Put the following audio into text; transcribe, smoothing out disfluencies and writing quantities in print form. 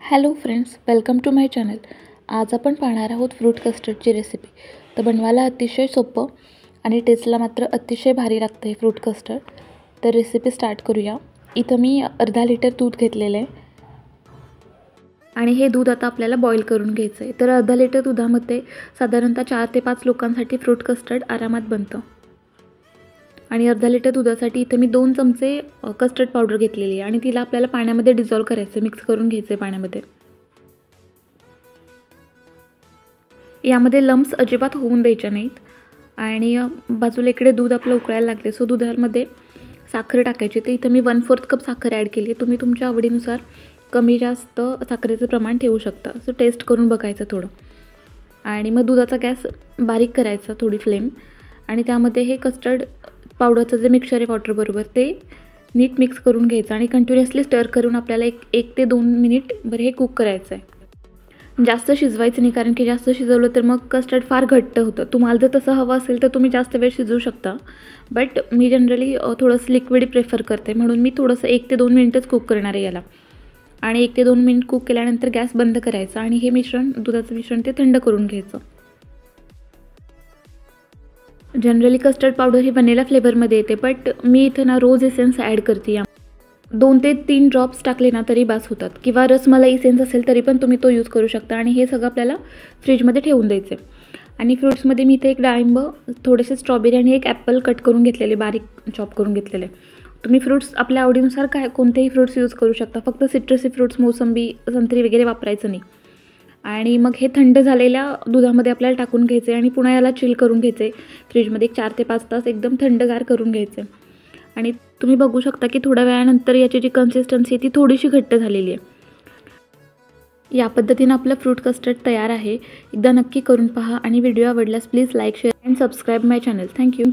Hello friends, welcome to my channel. आज आपण पाहणार आहोत फ्रूट कस्टर्डची रेसिपी. तर बनवायला अतिशय सोपं आणि टेस्टला मात्र अतिशय भारी लागतं हे फ्रूट कस्टर्ड. तर रेसिपी स्टार्ट करूया. इथं मी अर्धा लिटर दूध घेतलेलं आहे आणि हे दूध आता आपल्याला बॉईल करून घ्यायचं आहे. तर अर्धा लिटर दुधामध्ये साधारणतः 4 ते 5 लोकांसाठी फ्रूट कस्टर्ड आरामात बनतं. आणि अर्धा लिटर दुधासाठी इथे मी 2 चमचे कस्टर्ड पावडर घेतलेली आहे आणि तिला आपल्याला पाण्यामध्ये डिझॉल्व करायचं, मिक्स करून घ्यायचं आहे पाण्यामध्ये. यामध्ये लम्स अजिबात होऊन द्यायच्या नाहीत. आणि बाजूला इकडे दूध आपलं उकळायला लागले, सो दुधामध्ये साखर टाकायची. तर इथं मी 1/4 कप साखर ॲड केली. तुम्ही तुमच्या आवडीनुसार कमी जास्त साखरेचं प्रमाण ठेवू शकता. सो टेस्ट करून बघायचं थोडं. आणि मग दुधाचा गॅस बारीक करायचा, थोडी फ्लेम. आणि त्यामध्ये हे कस्टर्ड पावडरचं जे मिक्सचर आहे वॉटरबरोबर ते नीट मिक्स करून घ्यायचं आणि कंटिन्युअसली स्टर करून आपल्याला 1 ते 2 मिनिट बरं हे कुक करायचं आहे. जास्त शिजवायचं नाही, कारण की जास्त शिजवलं तर मग कस्टर्ड फार घट्ट होतं. तुम्हाला जर तसं हवं असेल तर तुम्ही जास्त वेळ शिजवू शकता, बट मी जनरली थोडंसं लिक्विड प्रेफर करते, म्हणून मी थोडंसं 1 ते 2 मिनिटच कुक करणार आहे याला. आणि 1 ते 2 मिनिट कुक केल्यानंतर गॅस बंद करायचा आणि हे मिश्रण, दुधाचं मिश्रण ते थंड करून घ्यायचं. जनरली कस्टर्ड पावडर ही व्हॅनिला फ्लेवरमध्ये येते, बट मी इथं ना रोज एसेन्स ॲड करते. 2 ते 3 ड्रॉप्स टाकले ना तरी बास होतात, किंवा रसमलाई इसेन्स असेल तरी पण तुम्ही तो यूज करू शकता. आणि हे सगळं आपल्याला फ्रीजमध्ये ठेवून द्यायचे. आणि फ्रूट्समध्ये मी इथे एक डाळिंब, थोडेसे स्ट्रॉबेरी आणि एक ॲपल कट करून घेतलेले, बारीक चॉप करून घेतलेले. तुम्ही फ्रूट्स आपल्या आवडीनुसार कोणतेही फ्रूट्स यूज करू शकता, फक्त सिट्रसी फ्रूट्स, मोसंबी, संत्री वगैरे वापरायचं नाही. आणि मग हे थंड झालेल्या दुधामध्ये आपल्याला टाकून घ्यायचे आणि पुन्हा याला चिल करून घ्यायचे फ्रीजमध्ये. 4 ते 5 तास एकदम थंडगार करून घ्यायचे. आणि तुम्ही बघू शकता की थोड्या वेळानंतर याची जी कन्सिस्टन्सी आहे ती थोडीशी घट्ट झालेली आहे. या पद्धतीनं आपलं फ्रूट कस्टर्ड तयार आहे. एकदा नक्की करून पहा आणि व्हिडिओ आवडल्यास please like, share and subscribe my channel. Thank you.